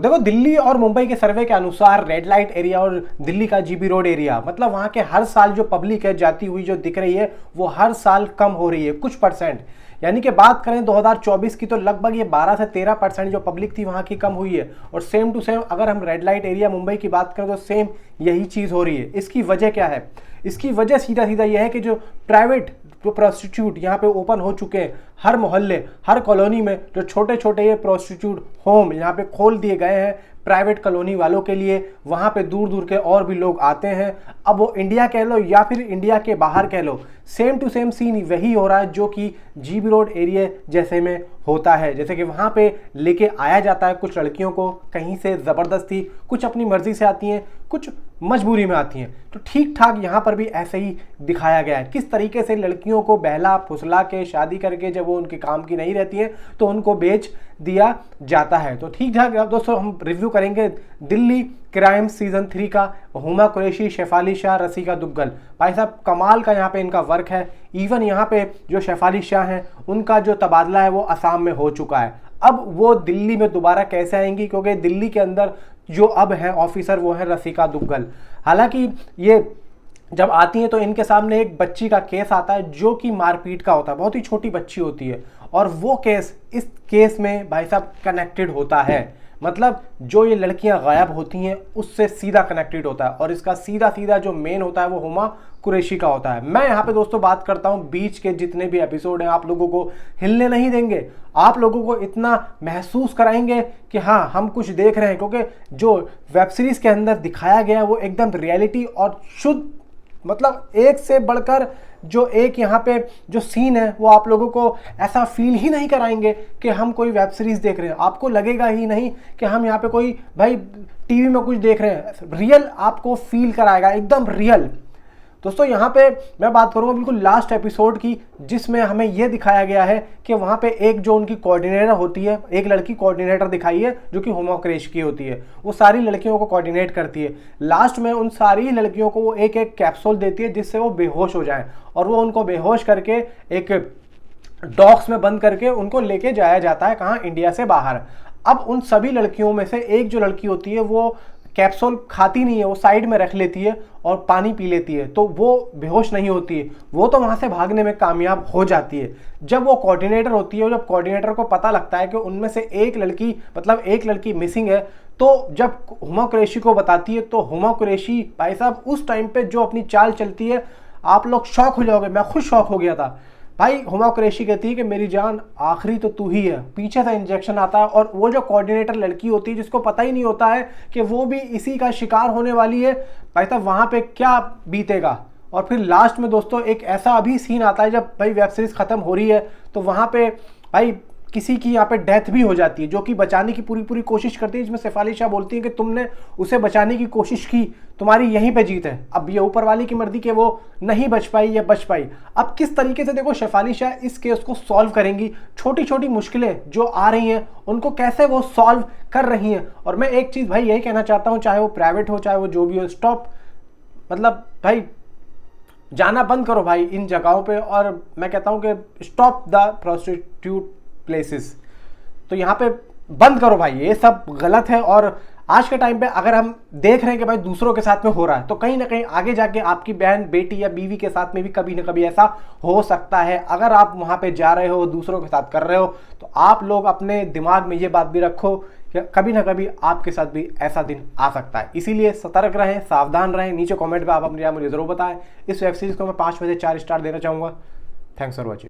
देखो, दिल्ली और मुंबई के सर्वे के अनुसार रेड लाइट एरिया और दिल्ली का जीबी रोड एरिया, मतलब वहां के हर साल जो पब्लिक है जाती हुई जो दिख रही है वो हर साल कम हो रही है कुछ परसेंट। यानी कि बात करें 2024 की तो लगभग ये 12 से 13% जो पब्लिक थी वहां की कम हुई है। और सेम टू सेम अगर हम रेड लाइट एरिया मुंबई की बात करें तो सेम यही चीज़ हो रही है। इसकी वजह क्या है? इसकी वजह सीधा सीधा यह है कि जो प्राइवेट जो प्रोस्टिट्यूट यहाँ पे ओपन हो चुके हैं, हर मोहल्ले हर कॉलोनी में जो छोटे छोटे ये प्रोस्टिट्यूट होम यहाँ पे खोल दिए गए हैं प्राइवेट कॉलोनी वालों के लिए। वहाँ पे दूर दूर के और भी लोग आते हैं। अब वो इंडिया कह लो या फिर इंडिया के बाहर कह लो, सेम टू सेम सीन वही हो रहा है जो कि जीबी रोड एरिया जैसे में होता है। जैसे कि वहाँ पे लेके आया जाता है कुछ लड़कियों को कहीं से ज़बरदस्ती, कुछ अपनी मर्जी से आती हैं, कुछ मजबूरी में आती हैं। तो ठीक ठाक यहाँ पर भी ऐसे ही दिखाया गया है किस तरीके से लड़कियों को बहला फुसला के शादी करके जब वो उनके काम की नहीं रहती है तो उनको बेच दिया जाता है। तो ठीक ठाक दोस्तों हम रिव्यू करेंगे दिल्ली क्राइम सीजन 3 का। हुमा कुरैशी, शेफाली शाह, रसिका दुग्गल, भाई साहब कमाल का यहाँ पे इनका वर्क है। इवन यहाँ पे जो शेफाली शाह हैं उनका जो तबादला है वो असम में हो चुका है। अब वो दिल्ली में दोबारा कैसे आएंगी, क्योंकि दिल्ली के अंदर जो अब हैं ऑफिसर वो है रसिका दुग्गल। हालांकि ये जब आती हैं तो इनके सामने एक बच्ची का केस आता है जो कि मारपीट का होता है, बहुत ही छोटी बच्ची होती है। और वो केस इस केस में भाई साहब कनेक्टेड होता है, मतलब जो ये लड़कियां गायब होती हैं उससे सीधा कनेक्टेड होता है। और इसका सीधा सीधा जो मेन होता है वो हुमा कुरैशी का होता है। मैं यहाँ पे दोस्तों बात करता हूँ बीच के जितने भी एपिसोड हैं आप लोगों को हिलने नहीं देंगे, आप लोगों को इतना महसूस कराएंगे कि हाँ हम कुछ देख रहे हैं। क्योंकि जो वेब सीरीज के अंदर दिखाया गया वो एकदम रियलिटी और शुद्ध, मतलब एक से बढ़कर जो एक यहाँ पे जो सीन है वो आप लोगों को ऐसा फील ही नहीं कराएंगे कि हम कोई वेब सीरीज देख रहे हैं। आपको लगेगा ही नहीं कि हम यहाँ पे कोई भाई टीवी में कुछ देख रहे हैं। रियल आपको फील कराएगा, एकदम रियल। दोस्तों यहाँ पे मैं बात करूँगा बिल्कुल लास्ट एपिसोड की, जिसमें हमें यह दिखाया गया है कि वहाँ पे एक जो उनकी कोऑर्डिनेटर होती है, एक लड़की कोऑर्डिनेटर दिखाई है जो कि हुमा कुरैशी की होती है। वो सारी लड़कियों को कोऑर्डिनेट करती है। लास्ट में उन सारी लड़कियों को वो एक एक कैप्सूल देती है जिससे वो बेहोश हो जाएं, और वो उनको बेहोश करके एक डॉक्स में बंद करके उनको लेके जाया जाता है कहाँ, इंडिया से बाहर। अब उन सभी लड़कियों में से एक जो लड़की होती है वो कैप्सूल खाती नहीं है, वो साइड में रख लेती है और पानी पी लेती है, तो वो बेहोश नहीं होती है। वो तो वहाँ से भागने में कामयाब हो जाती है। जब वो कोऑर्डिनेटर होती है और जब कोऑर्डिनेटर को पता लगता है कि उनमें से एक लड़की, मतलब एक लड़की मिसिंग है, तो जब हुमा कुरैशी को बताती है तो हुमा कुरैशी भाई साहब उस टाइम पे जो अपनी चाल चलती है आप लोग शौक हो जाओगे। मैं खुद शौक हो गया था भाई। हुमा कुरैशी कहती है कि मेरी जान आखिरी तो तू ही है। पीछे से इंजेक्शन आता है और वो जो कोऑर्डिनेटर लड़की होती है जिसको पता ही नहीं होता है कि वो भी इसी का शिकार होने वाली है, भाई साहब वहाँ पे क्या बीतेगा। और फिर लास्ट में दोस्तों एक ऐसा अभी सीन आता है जब भाई वेब सीरीज खत्म हो रही है तो वहाँ पे भाई किसी की यहाँ पे डेथ भी हो जाती है जो कि बचाने की पूरी पूरी कोशिश करती है, जिसमें शेफाली शाह बोलती है कि तुमने उसे बचाने की कोशिश की, तुम्हारी यहीं पे जीत है। अब ये ऊपर वाली की मर्जी कि वो नहीं बच पाई या बच पाई। अब किस तरीके से देखो शेफाली शाह इस केस को सॉल्व करेंगी, छोटी छोटी मुश्किलें जो आ रही हैं उनको कैसे वो सॉल्व कर रही हैं। और मैं एक चीज़ भाई यही कहना चाहता हूँ, चाहे वो प्राइवेट हो चाहे वो जो भी हो, स्टॉप, मतलब भाई जाना बंद करो भाई इन जगहों पे। और मैं कहता हूँ कि स्टॉप द प्रोस्टिट्यूट प्लेसेस, तो यहाँ पे बंद करो भाई, ये सब गलत है। और आज के टाइम पे अगर हम देख रहे हैं कि भाई दूसरों के साथ में हो रहा है तो कहीं ना कहीं आगे जाके आपकी बहन बेटी या बीवी के साथ में भी कभी ना कभी ऐसा हो सकता है। अगर आप वहाँ पे जा रहे हो दूसरों के साथ कर रहे हो तो आप लोग अपने दिमाग में ये बात भी रखो कि कभी ना कभी आपके साथ भी ऐसा दिन आ सकता है। इसीलिए सतर्क रहें, सावधान रहें। नीचे कॉमेंट में आप अपनी राय मुझे जरूर बताएं। इस वेब सीरीज को मैं 5 में से 4 स्टार देना चाहूँगा। Thanks for watching.